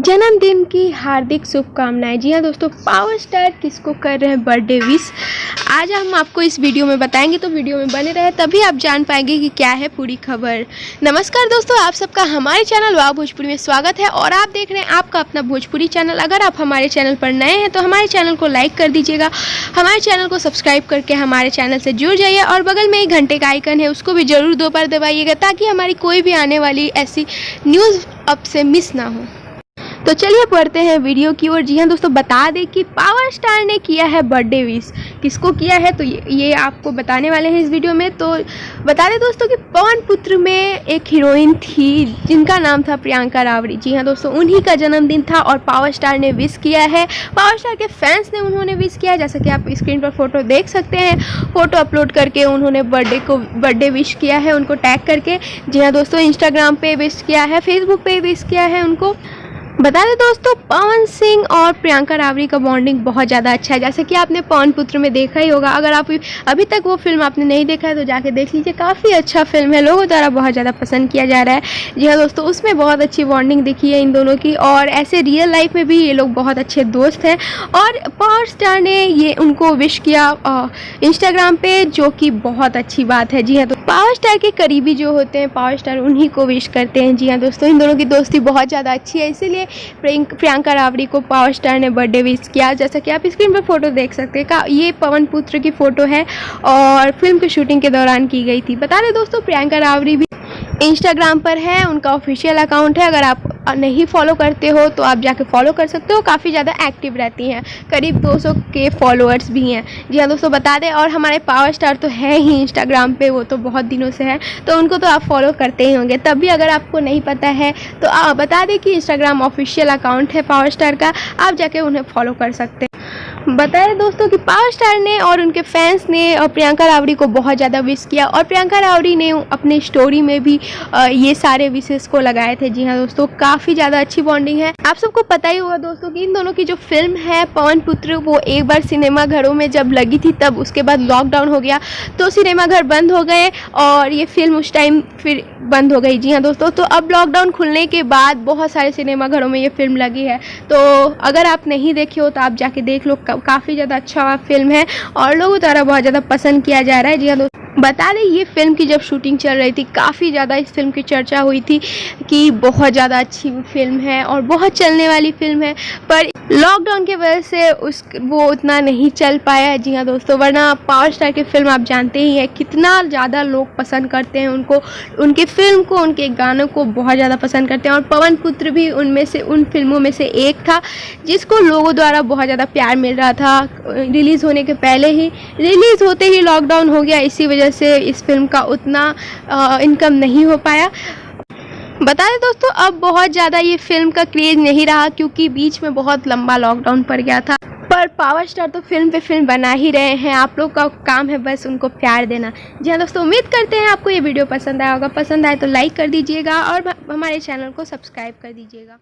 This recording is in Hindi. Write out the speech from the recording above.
जन्मदिन की हार्दिक शुभकामनाएं। जी हाँ दोस्तों, पावर स्टार किसको कर रहे हैं बर्थडे विश, आज हम आपको इस वीडियो में बताएंगे, तो वीडियो में बने रहे तभी आप जान पाएंगे कि क्या है पूरी खबर। नमस्कार दोस्तों, आप सबका हमारे चैनल वाव भोजपुरी में स्वागत है और आप देख रहे हैं आपका अपना भोजपुरी चैनल। अगर आप हमारे चैनल पर नए हैं तो हमारे चैनल को लाइक कर दीजिएगा, हमारे चैनल को सब्सक्राइब करके हमारे चैनल से जुड़ जाइए और बगल में एक घंटे का आइकन है उसको भी ज़रूर 2 बार दबाइएगा ताकि हमारी कोई भी आने वाली ऐसी न्यूज़ अब से मिस ना हो। तो चलिए बढ़ते हैं वीडियो की ओर। जी हाँ दोस्तों, बता दें कि पावर स्टार ने किया है बर्थडे विश। किसको किया है तो ये आपको बताने वाले हैं इस वीडियो में। तो बता दें दोस्तों कि पवन पुत्र में एक हीरोइन थी जिनका नाम था प्रियंका रावरी। जी हाँ दोस्तों, उन्हीं का जन्मदिन था और पावर स्टार ने विश किया है। पावर स्टार के फैंस ने उन्होंने विश किया है, जैसा कि आप स्क्रीन पर फोटो देख सकते हैं। फोटो अपलोड करके उन्होंने बर्थडे विश किया है, उनको टैग करके। जी हाँ दोस्तों, इंस्टाग्राम पे विश किया है, फेसबुक पे विश किया है उनको। बता दें दोस्तों, पवन सिंह और प्रियंका रावरी का बॉन्डिंग बहुत ज़्यादा अच्छा है, जैसे कि आपने पवन पुत्र में देखा ही होगा। अगर आप अभी तक वो फिल्म आपने नहीं देखा है तो जाके देख लीजिए, काफ़ी अच्छा फिल्म है, लोगों द्वारा बहुत ज़्यादा पसंद किया जा रहा है। जी हाँ दोस्तों, उसमें बहुत अच्छी बॉन्डिंग दिखी है इन दोनों की और ऐसे रियल लाइफ में भी ये लोग बहुत अच्छे दोस्त हैं। और पावर स्टार ने ये उनको विश किया इंस्टाग्राम पे, जो कि बहुत अच्छी बात है। जी हाँ, तो पावर स्टार के करीबी जो होते हैं पावर स्टार उन्हीं को विश करते हैं। जी हाँ दोस्तों, इन दोनों की दोस्ती बहुत ज़्यादा अच्छी है, इसीलिए प्रियंका रावरी को पावर स्टार ने बर्थडे विश किया। जैसा कि आप स्क्रीन पर फोटो देख सकते हैं, ये पवन पुत्र की फ़ोटो है और फिल्म की शूटिंग के दौरान की गई थी। बता दें दोस्तों, प्रियंका रावरी भी इंस्टाग्राम पर है, उनका ऑफिशियल अकाउंट है। अगर आप नहीं फॉलो करते हो तो आप जाके फॉलो कर सकते हो, काफ़ी ज़्यादा एक्टिव रहती हैं, करीब 200 के फॉलोअर्स भी हैं। जी हाँ दोस्तों, बता दें, और हमारे पावर स्टार तो है ही इंस्टाग्राम पे, वो तो बहुत दिनों से है, तो उनको तो आप फॉलो करते ही होंगे। तब भी अगर आपको नहीं पता है तो आप बता दें कि इंस्टाग्राम ऑफिशियल अकाउंट है पावर स्टार का, आप जाके उन्हें फॉलो कर सकते हैं। बता रहे दोस्तों कि पावर स्टार ने और उनके फैंस ने और प्रियंका रावरी को बहुत ज़्यादा विश किया और प्रियंका रावरी ने अपने स्टोरी में भी ये सारे विशेष को लगाए थे। जी हाँ दोस्तों, काफ़ी ज़्यादा अच्छी बॉन्डिंग है। आप सबको पता ही होगा दोस्तों कि इन दोनों की जो फिल्म है पवन पुत्र, वो एक बार सिनेमा घरों में जब लगी थी तब उसके बाद लॉकडाउन हो गया तो सिनेमा घर बंद हो गए और ये फिल्म उस टाइम फिर बंद हो गई। जी हाँ दोस्तों, तो अब लॉकडाउन खुलने के बाद बहुत सारे सिनेमा घरों में ये फिल्म लगी है, तो अगर आप नहीं देखे हो तो आप जाके देख लो, काफ़ी ज़्यादा अच्छा फिल्म है और लोगों द्वारा बहुत ज़्यादा पसंद किया जा रहा है। जी हाँ दोस्तों, बता दें ये फिल्म की जब शूटिंग चल रही थी काफ़ी ज़्यादा इस फिल्म की चर्चा हुई थी कि बहुत ज़्यादा अच्छी फिल्म है और बहुत चलने वाली फिल्म है, पर लॉकडाउन की वजह से वो उतना नहीं चल पाया है। जी हाँ दोस्तों, वरना पावर स्टार की फिल्म आप जानते ही हैं कितना ज़्यादा लोग पसंद करते हैं उनको, उनकी फिल्म को, उनके गानों को बहुत ज़्यादा पसंद करते हैं। और पवन पुत्र भी उनमें से, उन फिल्मों में से एक था जिसको लोगों द्वारा बहुत ज़्यादा प्यार मिल रहा था। रिलीज़ होने के पहले ही, रिलीज़ होते ही लॉकडाउन हो गया, इसी वजह से इस फिल्म का उतना इनकम नहीं हो पाया। बता दें दोस्तों, अब बहुत ज़्यादा ये फिल्म का क्रेज़ नहीं रहा क्योंकि बीच में बहुत लंबा लॉकडाउन पड़ गया था, पर पावर स्टार तो फिल्म पे फिल्म बना ही रहे हैं। आप लोग का काम है बस उनको प्यार देना। जी हाँ दोस्तों, उम्मीद करते हैं आपको ये वीडियो पसंद आया होगा। पसंद आए तो लाइक कर दीजिएगा और हमारे चैनल को सब्सक्राइब कर दीजिएगा।